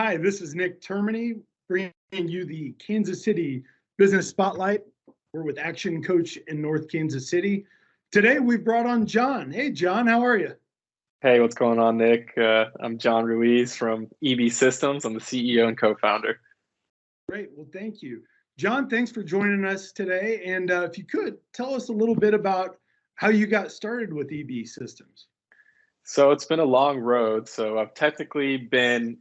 Hi, this is Nick Termini bringing you the Kansas City Business Spotlight. We're with Action Coach in North Kansas City. Today we've brought on Jon. Hey, Jon, how are you? Hey, what's going on, Nick? I'm Jon Ruiz from EB Systems. I'm the CEO and co-founder. Great. Well, thank you. Jon, thanks for joining us today. And if you could, tell us a little bit about how you got started with EB Systems. So it's been a long road. So I've technically been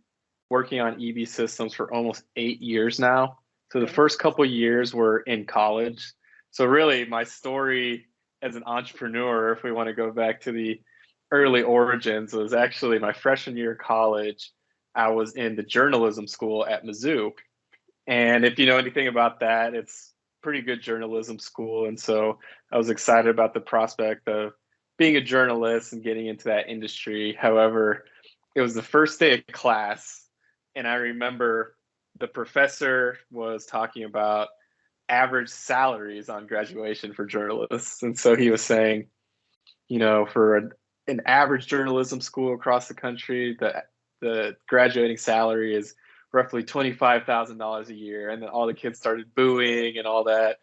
working on EB Systems for almost 8 years now. So the first couple of years were in college. So really my story as an entrepreneur, if we want to go back to the early origins, was actually my freshman year of college. I was in the journalism school at Mizzou. And if you know anything about that, it's pretty good journalism school. And so I was excited about the prospect of being a journalist and getting into that industry. However, it was the first day of class, and I remember the professor was talking about average salaries on graduation for journalists. And so he was saying, for an average journalism school across the country, the graduating salary is roughly $25,000 a year. And then all the kids started booing and all that.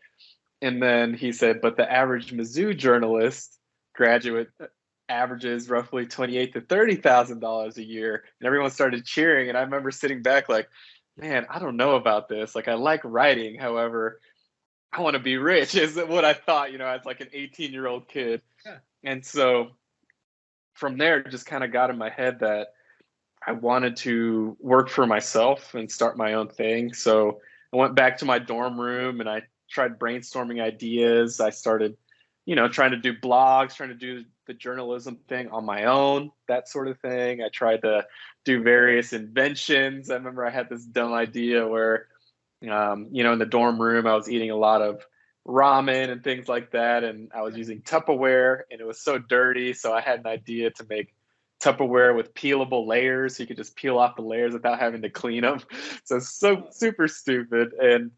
And then he said, but the average Mizzou journalist graduate averages roughly $28,000 to $30,000 a year. And everyone started cheering. And I remember sitting back like, man, I don't know about this. Like, I like writing. However, I want to be rich is what I thought, as like an 18-year-old kid. Yeah. And so from there, it just kind of got in my head that I wanted to work for myself and start my own thing. So I went back to my dorm room and I tried brainstorming ideas. I started, trying to do blogs, trying to do the journalism thing on my own, that sort of thing. I tried to do various inventions. I remember I had this dumb idea where, in the dorm room, I was eating a lot of ramen and things like that. And I was using Tupperware and it was so dirty. So I had an idea to make Tupperware with peelable layers. So you could just peel off the layers without having to clean them. So super stupid. And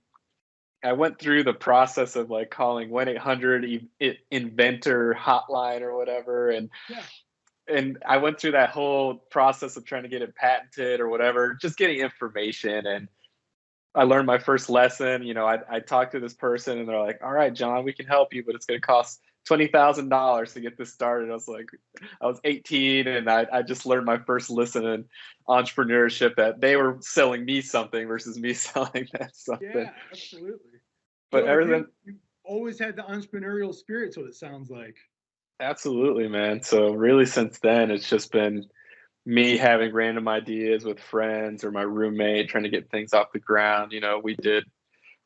I went through the process of like calling 1-800-inventor hotline or whatever. And I went through that whole process of trying to get it patented or whatever, just getting information. And I learned my first lesson. I talked to this person and they're like, all right, Jon, we can help you, but it's going to cost $20,000 to get this started. I was 18 and I just learned my first lesson in entrepreneurship, that they were selling me something versus me selling them something. Yeah, absolutely. But so everything, you always had the entrepreneurial spirit, so it sounds like. absolutely, man. So really since then, it's just been me having random ideas with friends or my roommate trying to get things off the ground. We did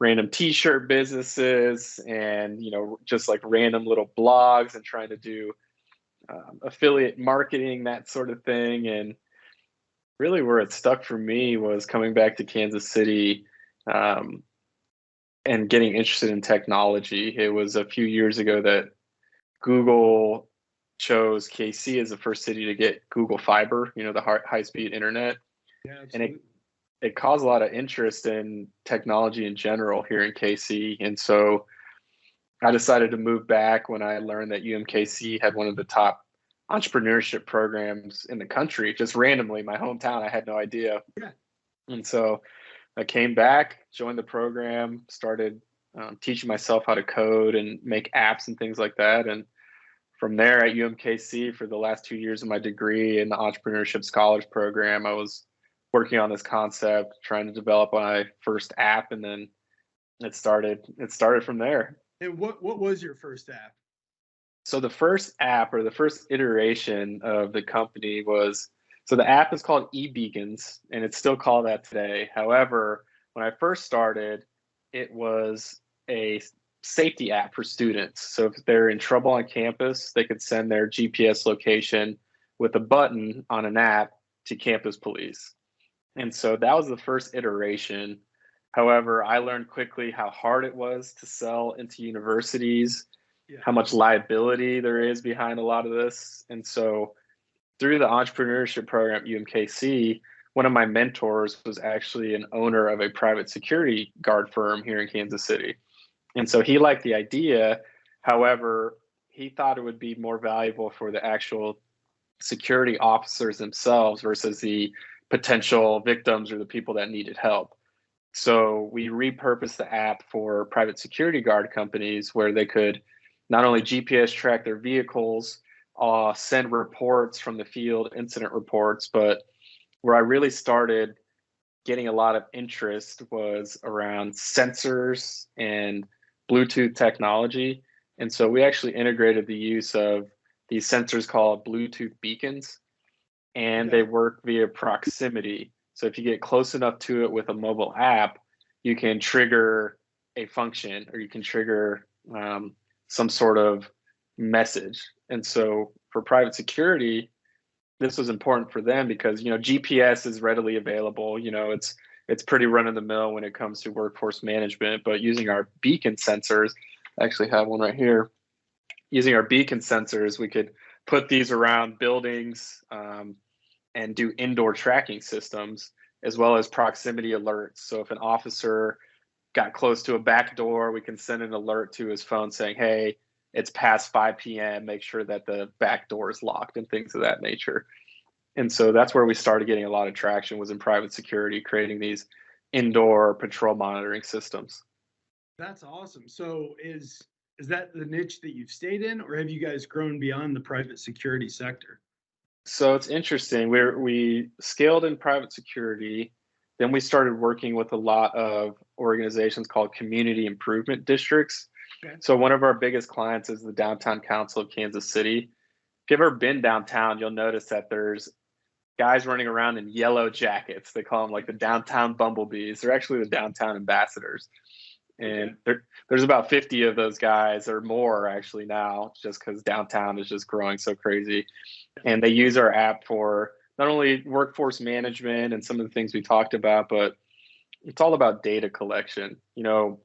random t-shirt businesses and, just like random little blogs and trying to do affiliate marketing, that sort of thing. And really where it stuck for me was coming back to Kansas City and getting interested in technology. It was a few years ago that Google chose KC as the first city to get Google Fiber, the high-speed internet. Yeah, absolutely. And it caused a lot of interest in technology in general here in KC. And so I decided to move back when I learned that UMKC had one of the top entrepreneurship programs in the country, just randomly, my hometown. I had no idea. Yeah. And so I came back, joined the program, started teaching myself how to code and make apps and things like that. And from there at UMKC for the last 2 years of my degree in the Entrepreneurship Scholars Program, I was working on this concept, trying to develop my first app, and then it started from there. And what was your first app? So the first app, or the first iteration of the company, was, so the app is called eBeacons, and it's still called that today. However, when I first started, it was a safety app for students. So if they're in trouble on campus, they could send their GPS location with a button on an app to campus police. And so that was the first iteration. However, I learned quickly how hard it was to sell into universities, how much liability there is behind a lot of this. And so through the entrepreneurship program at UMKC, one of my mentors was actually an owner of a private security guard firm here in Kansas City. And so he liked the idea. However, he thought it would be more valuable for the actual security officers themselves versus the potential victims or the people that needed help. So we repurposed the app for private security guard companies where they could not only GPS track their vehicles, send reports from the field, incident reports, but where I really started getting a lot of interest was around sensors and Bluetooth technology. And so we actually integrated the use of these sensors called Bluetooth beacons, and they work via proximity. So if you get close enough to it with a mobile app, you can trigger a function or you can trigger some sort of message. And so for private security, this was important for them because, you know, GPS is readily available. You know, it's pretty run of the mill when it comes to workforce management, but using our beacon sensors, I actually have one right here. Using our beacon sensors, we could put these around buildings and do indoor tracking systems as well as proximity alerts. So if an officer got close to a back door, we can send an alert to his phone saying, hey, it's past 5 p.m. Make sure that the back door is locked and things of that nature. And so that's where we started getting a lot of traction, was in private security, creating these indoor patrol monitoring systems. That's awesome. So is that the niche that you've stayed in, or have you guys grown beyond the private security sector? So it's interesting. We scaled in private security. Then we started working with a lot of organizations called community improvement districts. Okay. So one of our biggest clients is the Downtown Council of Kansas City. If you've ever been downtown, you'll notice that there's guys running around in yellow jackets. They call them like the downtown bumblebees. They're actually the downtown ambassadors. And there's about 50 of those guys or more actually now, just because downtown is just growing so crazy. And they use our app for not only workforce management and some of the things we talked about, but it's all about data collection. You know,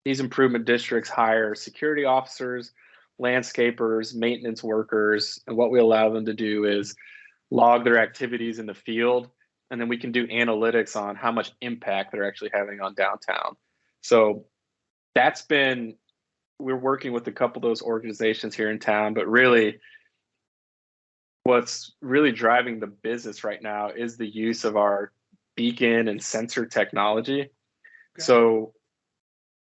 these improvement districts hire security officers, landscapers, maintenance workers, and what we allow them to do is log their activities in the field, and then we can do analytics on how much impact they're actually having on downtown. So we're working with a couple of those organizations here in town, but really what's really driving the business right now is the use of our beacon and sensor technology. Okay. So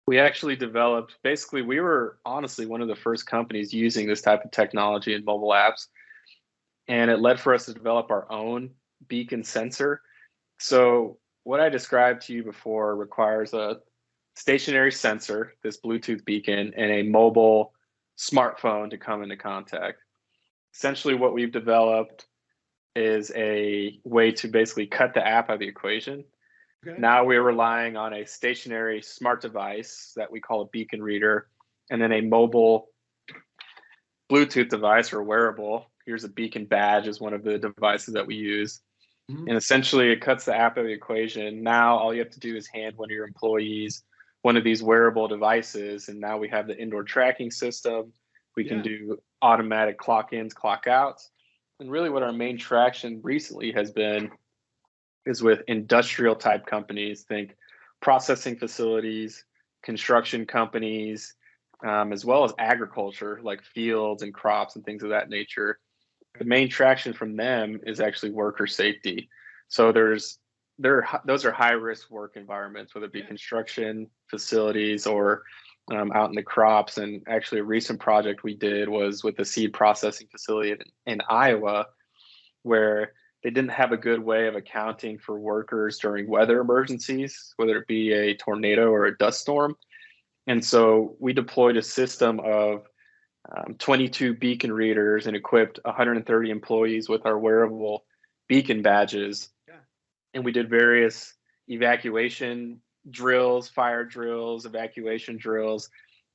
we actually developed, basically, we were honestly one of the first companies using this type of technology in mobile apps. And it led for us to develop our own beacon sensor. So what I described to you before requires a stationary sensor, this Bluetooth beacon, and a mobile smartphone to come into contact. Essentially what we've developed is a way to basically cut the app out of the equation. Okay. Now we're relying on a stationary smart device that we call a beacon reader, and then a mobile Bluetooth device or wearable. Here's a beacon badge is one of the devices that we use. Mm-hmm. And essentially it cuts the app out of the equation. Now all you have to do is hand one of your employees one of these wearable devices, and now we have the indoor tracking system. We can do automatic clock ins, clock outs. And really what our main traction recently has been is with industrial type companies, think processing facilities, construction companies, as well as agriculture, like fields and crops and things of that nature. The main traction from them is actually worker safety. So those are high risk work environments, whether it be construction facilities or out in the crops. And actually a recent project we did was with the seed processing facility in Iowa, where they didn't have a good way of accounting for workers during weather emergencies, whether it be a tornado or a dust storm. And so we deployed a system of 22 beacon readers and equipped 130 employees with our wearable beacon badges. Yeah. And we did various evacuation drills, fire drills, evacuation drills.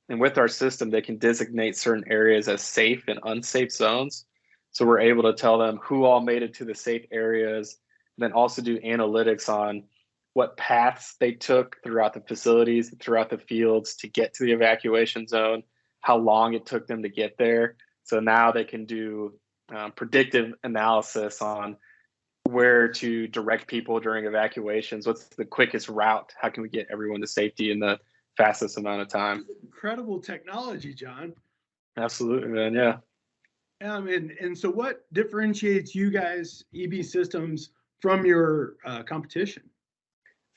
And with our system, they can designate certain areas as safe and unsafe zones. So we're able to tell them who all made it to the safe areas, and then also do analytics on what paths they took throughout the facilities, throughout the fields to get to the evacuation zone, how long it took them to get there. So now they can do predictive analysis on where to direct people during evacuations. What's the quickest route? How can we get everyone to safety in the fastest amount of time? Incredible technology, Jon. Absolutely, man. Yeah. And so what differentiates you guys, EB Systems, from your competition?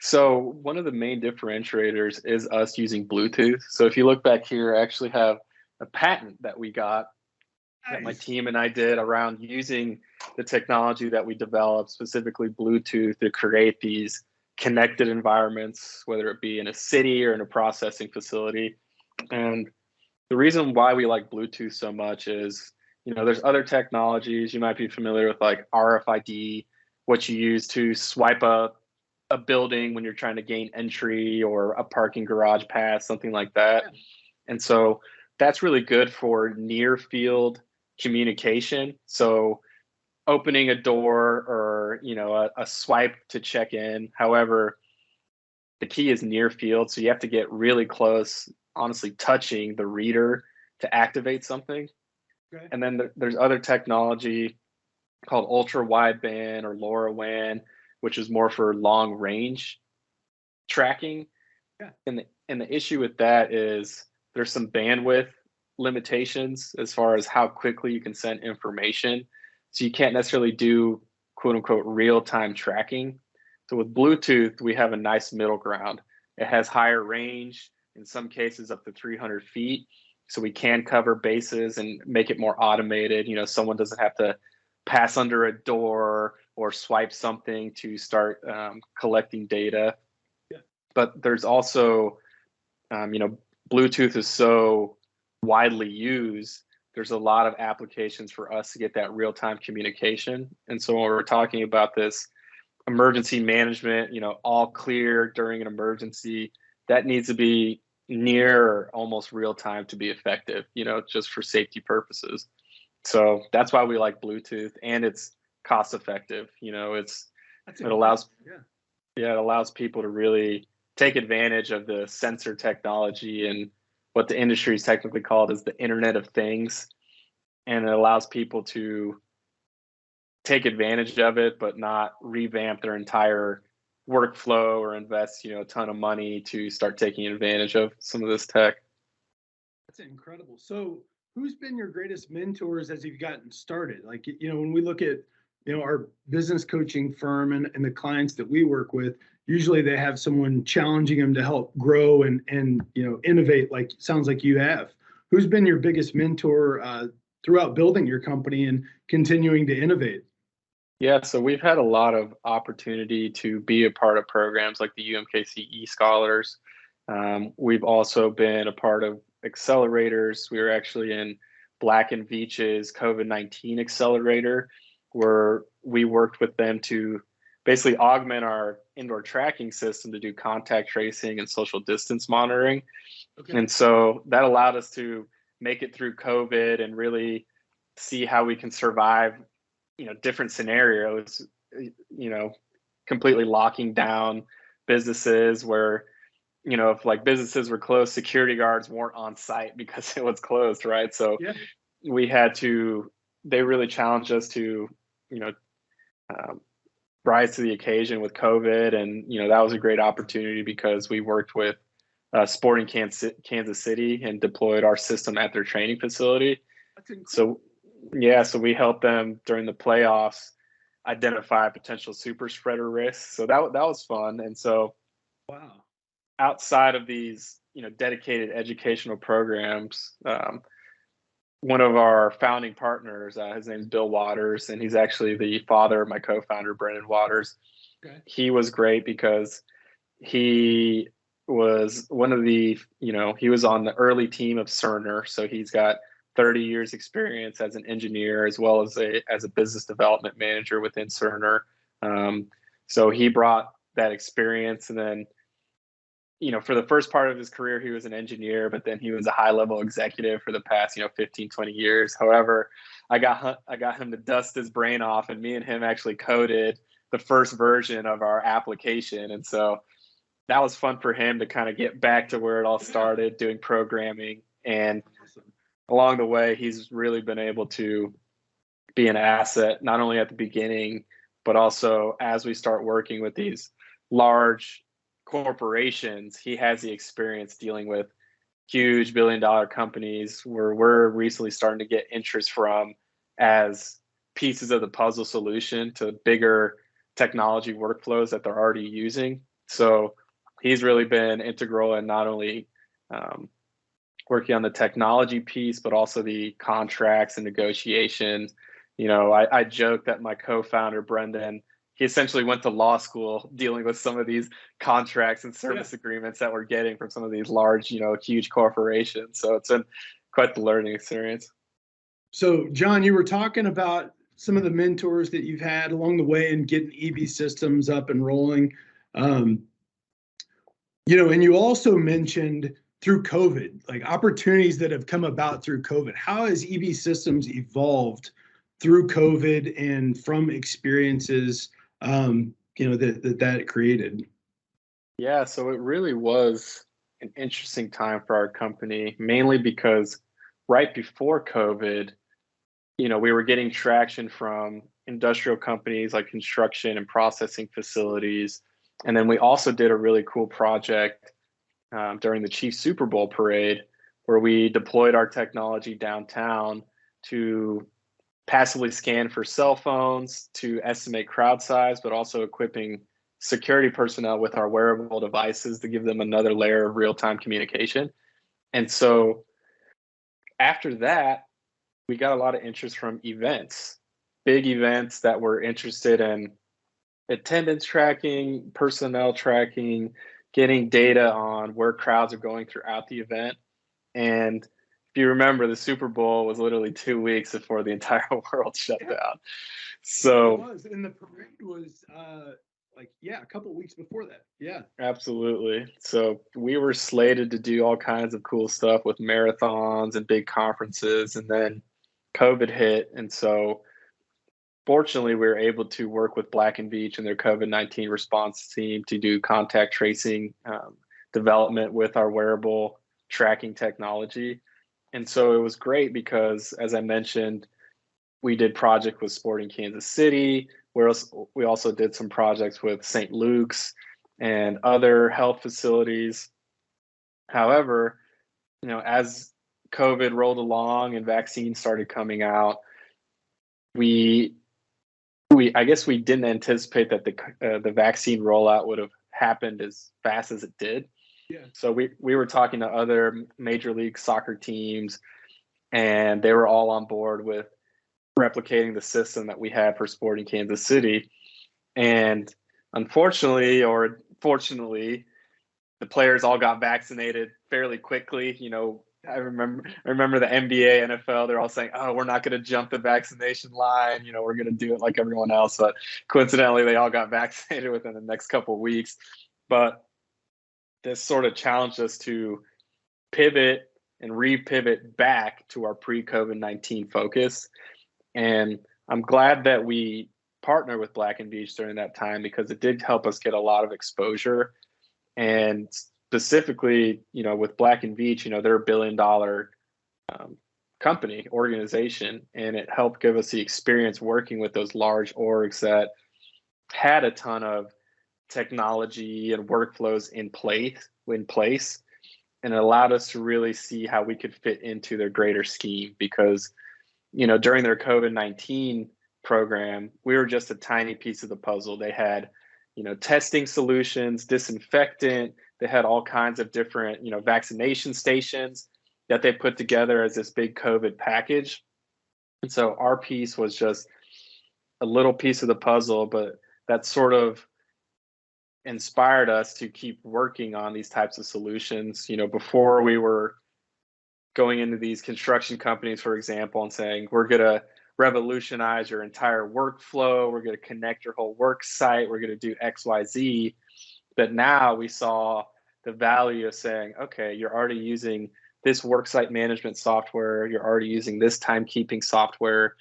So one of the main differentiators is us using Bluetooth. So if you look back here, I actually have a patent that we got that my Nice. team and I did around using the technology that we developed, specifically Bluetooth, to create these connected environments, whether it be in a city or in a processing facility. And the reason why we like Bluetooth so much is, there's other technologies you might be familiar with, like RFID, what you use to swipe a building when you're trying to gain entry, or a parking garage pass, something like that. Yeah. And so that's really good for near field communication. So opening a door, or a swipe to check in. However, the key is near field, so you have to get really close, honestly touching the reader to activate something. Okay. And then there's other technology called ultra wideband or LoRaWAN, which is more for long range tracking. Yeah. And the issue with that is there's some bandwidth limitations as far as how quickly you can send information. So you can't necessarily do quote unquote real time tracking. So with Bluetooth, we have a nice middle ground. It has higher range, in some cases up to 300 feet. So we can cover bases and make it more automated. Someone doesn't have to pass under a door or swipe something to start collecting data. Yeah. But there's also, Bluetooth is so widely used. There's a lot of applications for us to get that real-time communication. And so when we're talking about this emergency management, all clear during an emergency, that needs to be near or almost real time to be effective, just for safety purposes. So that's why we like Bluetooth, and it's cost effective. It allows, yeah. it allows people to really take advantage of the sensor technology and what the industry is technically called is the Internet of Things. And it allows people to take advantage of it, but not revamp their entire workflow or invest, a ton of money to start taking advantage of some of this tech. That's incredible. So who's been your greatest mentors as you've gotten started? Like, when we look at, our business coaching firm and the clients that we work with, usually they have someone challenging them to help grow and innovate, like sounds like you have. Who's been your biggest mentor throughout building your company and continuing to innovate? Yeah, so we've had a lot of opportunity to be a part of programs like the UMKC Scholars. We've also been a part of accelerators. We were actually in Black and Veatch's COVID-19 accelerator, where we worked with them to basically augment our indoor tracking system to do contact tracing and social distance monitoring. Okay. And so that allowed us to make it through COVID and really see how we can survive, different scenarios, completely locking down businesses where, if like businesses were closed, security guards weren't on site because it was closed, right? So yeah. They really challenged us to, rise to the occasion with COVID. And, that was a great opportunity because we worked with Sporting Kansas City and deployed our system at their training facility. That's incredible. So we helped them during the playoffs identify potential super spreader risks. So that was fun. And so, wow, outside of these, dedicated educational programs, one of our founding partners, his name is Bill Waters, and he's actually the father of my co-founder, Brendan Waters. Okay. He was great because he was one of the, he was on the early team of Cerner. So he's got 30 years experience as an engineer, as well as a business development manager within Cerner. So he brought that experience. And then, for the first part of his career, he was an engineer, but then he was a high level executive for the past, 15, 20 years. However, I got him to dust his brain off, and me and him actually coded the first version of our application. And so that was fun for him to kind of get back to where it all started, doing programming. And along the way, he's really been able to be an asset, not only at the beginning, but also as we start working with these large corporations. He has the experience dealing with huge billion-dollar companies where we're recently starting to get interest from as pieces of the puzzle solution to bigger technology workflows that they're already using. So he's really been integral in not only working on the technology piece, but also the contracts and negotiations. I joke that my co-founder, Brendan, he essentially went to law school dealing with some of these contracts and service agreements that we're getting from some of these large, huge corporations. So it's been quite the learning experience. So, Jon, you were talking about some of the mentors that you've had along the way in getting EB Systems up and rolling. And you also mentioned through COVID, like opportunities that have come about through COVID. How has EB Systems evolved through COVID and from experiences, that created? Yeah, so it really was an interesting time for our company, mainly because right before COVID, we were getting traction from industrial companies like construction and processing facilities. And then we also did a really cool project during the Chiefs Super Bowl parade, where we deployed our technology downtown to passively scan for cell phones, to estimate crowd size, but also equipping security personnel with our wearable devices to give them another layer of real-time communication. And so after that, we got a lot of interest from events, big events that were interested in attendance tracking, personnel tracking, getting data on where crowds are going throughout the event. And if you remember, the Super Bowl was literally 2 weeks before the entire world shut down. So it was, and the parade was a couple of weeks before that. Yeah, absolutely. So we were slated to do all kinds of cool stuff with marathons and big conferences, and then COVID hit. And so fortunately, we were able to work with Black & Veatch and their COVID-19 response team to do contact tracing development with our wearable tracking technology. And so it was great because, as I mentioned, we did project with Sporting Kansas City, where we also did some projects with St. Luke's and other health facilities. However, as COVID rolled along and vaccines started coming out, I guess we didn't anticipate that the vaccine rollout would have happened as fast as it did. Yeah. So we were talking to other Major League Soccer teams, and they were all on board with replicating the system that we had for Sporting Kansas City. And unfortunately, or fortunately, the players all got vaccinated fairly quickly. I remember the NBA, NFL, they're all saying, oh, we're not going to jump the vaccination line. We're going to do it like everyone else. But coincidentally, they all got vaccinated within the next couple of weeks. But this sort of challenged us to pivot and re-pivot back to our pre-COVID-19 focus. And I'm glad that we partnered with Black & Veatch during that time, because it did help us get a lot of exposure. And specifically, with Black & Veatch, they're a $1 billion company, organization, and it helped give us the experience working with those large orgs that had a ton of technology and workflows in place, and it allowed us to really see how we could fit into their greater scheme. Because, during their COVID-19 program, we were just a tiny piece of the puzzle. They had, testing solutions, disinfectant. They had all kinds of different, vaccination stations that they put together as this big COVID package. And so our piece was just a little piece of the puzzle, but that sort of inspired us to keep working on these types of solutions. Before, we were going into these construction companies, for example, and saying, we're going to revolutionize your entire workflow. We're going to connect your whole work site. We're going to do X, Y, Z. But now we saw the value of saying, okay, you're already using this worksite management software. You're already using this timekeeping software.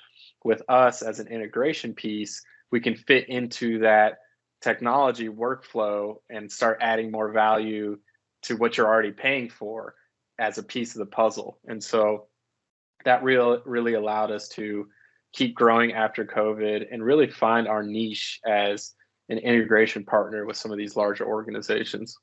With us as an integration piece, we can fit into that technology workflow and start adding more value to what you're already paying for as a piece of the puzzle. And so that really allowed us to keep growing after COVID and really find our niche as an integration partner with some of these larger organizations.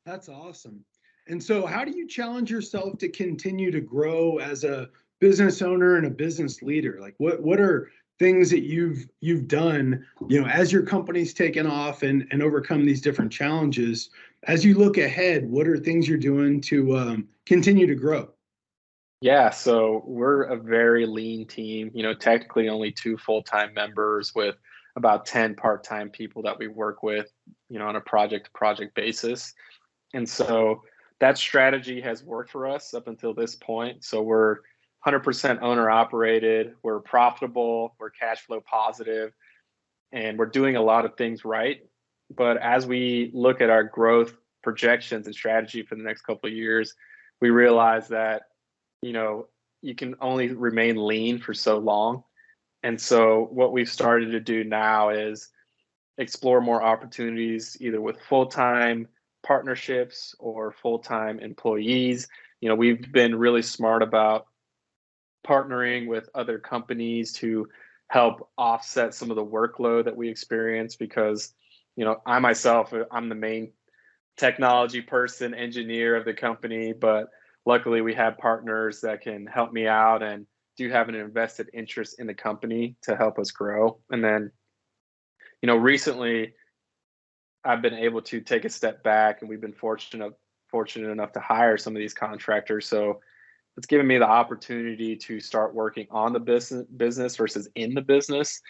That's awesome. And so how do you challenge yourself to continue to grow as a business owner and a business leader? Like what are things that you've done, as your company's taken off and overcome these different challenges. As you look ahead, what are things you're doing to continue to grow? Yeah, so we're a very lean team, technically only two full-time members with about 10 part-time people that we work with, on a project to project basis. And so that strategy has worked for us up until this point. So we're 100% owner operated, we're profitable, we're cash flow positive, and we're doing a lot of things right. But as we look at our growth projections and strategy for the next couple of years, we realize that, you can only remain lean for so long. And so what we've started to do now is explore more opportunities either with full-time partnerships or full-time employees. We've been really smart about partnering with other companies to help offset some of the workload that we experience because, I myself, I'm the main technology person, engineer of the company, but luckily we have partners that can help me out and do have an invested interest in the company to help us grow. And then, recently I've been able to take a step back and we've been fortunate enough to hire some of these contractors. So it's given me the opportunity to start working on the business versus in the business.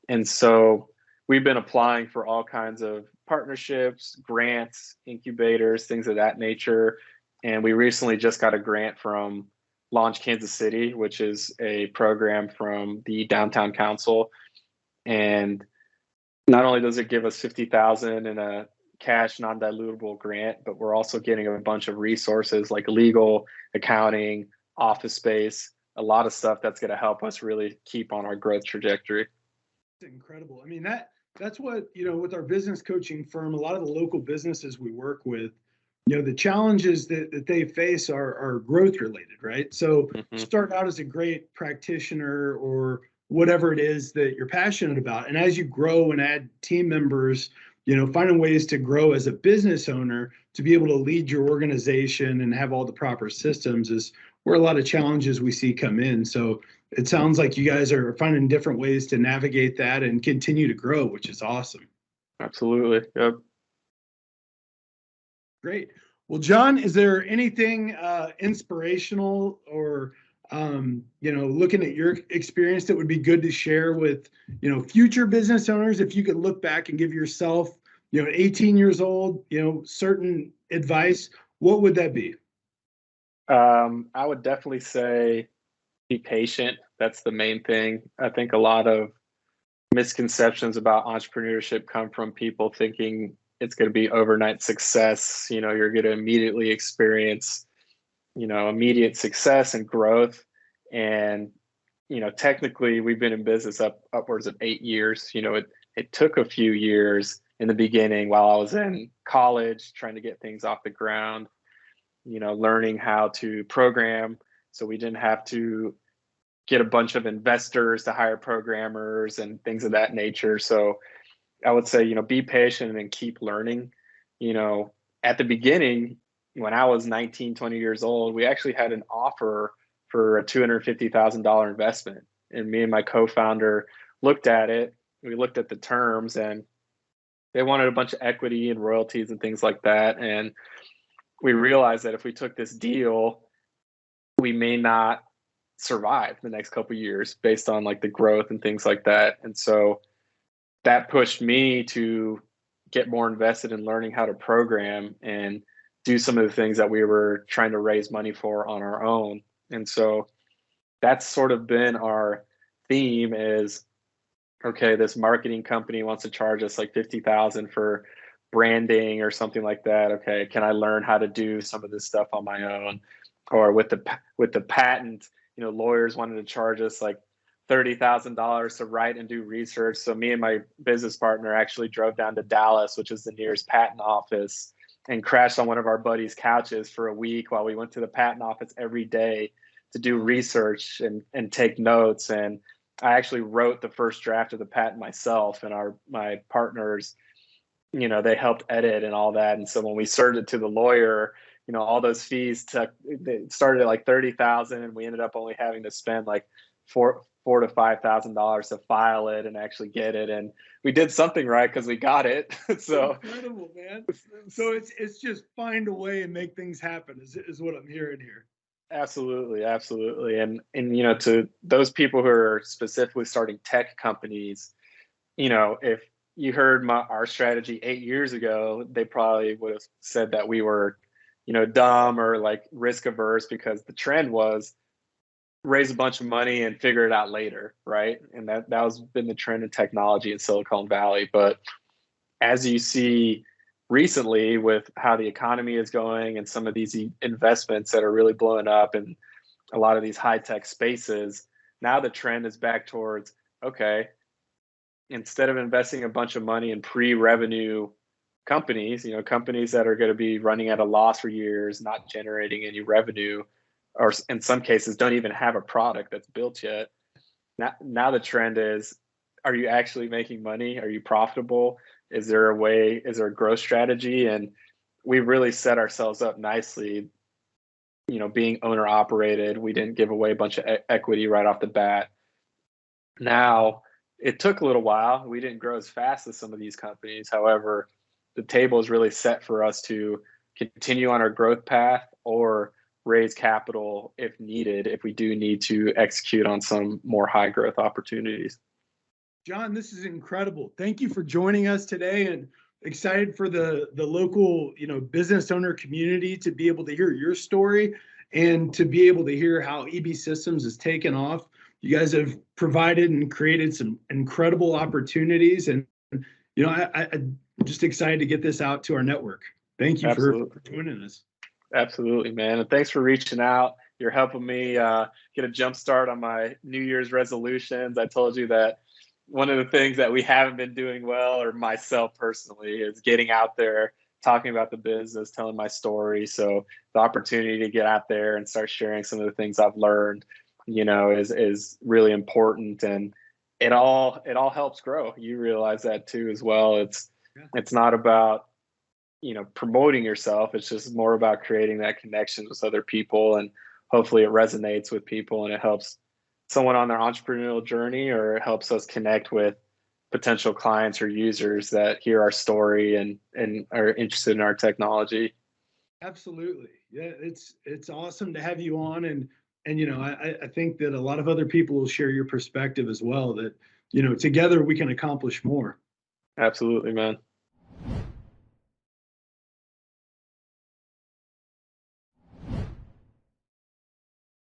And so we've been applying for all kinds of partnerships, grants, incubators, things of that nature. And we recently just got a grant from Launch Kansas City, which is a program from the downtown council. And not only does it give us $50,000 in a cash non-dilutable grant, but we're also getting a bunch of resources like legal, accounting, office space, a lot of stuff that's going to help us really keep on our growth trajectory. It's incredible. I mean, that's what, with our business coaching firm, a lot of the local businesses we work with, the challenges that they face are growth related, right? So start out as a great practitioner or whatever it is that you're passionate about. And as you grow and add team members, finding ways to grow as a business owner to be able to lead your organization and have all the proper systems is where a lot of challenges we see come in. So it sounds like you guys are finding different ways to navigate that and continue to grow, which is awesome. Absolutely. Yep. Great. Well, Jon, is there anything inspirational or looking at your experience that would be good to share with, future business owners? If you could look back and give yourself, 18 years old, certain advice, what would that be? I would definitely say be patient. That's the main thing. I think a lot of misconceptions about entrepreneurship come from people thinking it's going to be overnight success. You're going to immediately experience, immediate success and growth. And, technically we've been in business upwards of 8 years. It took a few years in the beginning while I was in college trying to get things off the ground, learning how to program. So we didn't have to get a bunch of investors to hire programmers and things of that nature. So I would say, be patient and keep learning. At the beginning, when I was 19, 20 years old, we actually had an offer for a $250,000 investment. And me and my co-founder looked at it. We looked at the terms and they wanted a bunch of equity and royalties and things like that. And we realized that if we took this deal, we may not survive the next couple of years based on like the growth and things like that. And so that pushed me to get more invested in learning how to program and do some of the things that we were trying to raise money for on our own. And so that's sort of been our theme is, okay, this marketing company wants to charge us like 50,000 for branding or something like that. Okay, can I learn how to do some of this stuff on my own? Or with the patent, lawyers wanted to charge us like $30,000 to write and do research. So me and my business partner actually drove down to Dallas, which is the nearest patent office, and crashed on one of our buddies' couches for a week while we went to the patent office every day to do research and take notes. And I actually wrote the first draft of the patent myself, and my partners, they helped edit and all that. And so when we served it to the lawyer, all those fees they started at like 30,000 and we ended up only having to spend like four to $5,000 to file it and actually get it. And we did something right because we got it. So incredible, man. So it's just find a way and make things happen is what I'm hearing here. absolutely, absolutely. And to those people who are specifically starting tech companies, if you heard our strategy 8 years ago, they probably would have said that we were, dumb or like risk averse, because the trend was raise a bunch of money and figure it out later, right? And that was been the trend in technology in Silicon Valley. But as you see recently with how the economy is going and some of these investments that are really blowing up and a lot of these high tech spaces, now the trend is back towards, okay, instead of investing a bunch of money in pre-revenue companies, companies that are going to be running at a loss for years, not generating any revenue, or in some cases don't even have a product that's built yet. Now the trend is, are you actually making money? Are you profitable? Is there a growth strategy? And we've really set ourselves up nicely, being owner operated. We didn't give away a bunch of equity right off the bat. Now, it took a little while. We didn't grow as fast as some of these companies. However, the table is really set for us to continue on our growth path or raise capital if needed, if we do need to execute on some more high growth opportunities. Jon, this is incredible. Thank you for joining us today, and excited for the local, business owner community to be able to hear your story and to be able to hear how EB Systems has taken off. You guys have provided and created some incredible opportunities, and I'm just excited to get this out to our network. Thank you for joining us. Absolutely, man. And thanks for reaching out. You're helping me get a jump start on my New Year's resolutions. I told you that one of the things that we haven't been doing well, or myself personally, is getting out there, talking about the business, telling my story. So the opportunity to get out there and start sharing some of the things I've learned, is really important, and it all helps grow. You realize that too as well. It's not about promoting yourself. It's just more about creating that connection with other people, and hopefully it resonates with people and it helps someone on their entrepreneurial journey, or it helps us connect with potential clients or users that hear our story and are interested in our technology. Absolutely. Yeah, it's awesome to have you on, and I think that a lot of other people will share your perspective as well, that together we can accomplish more. Absolutely, man.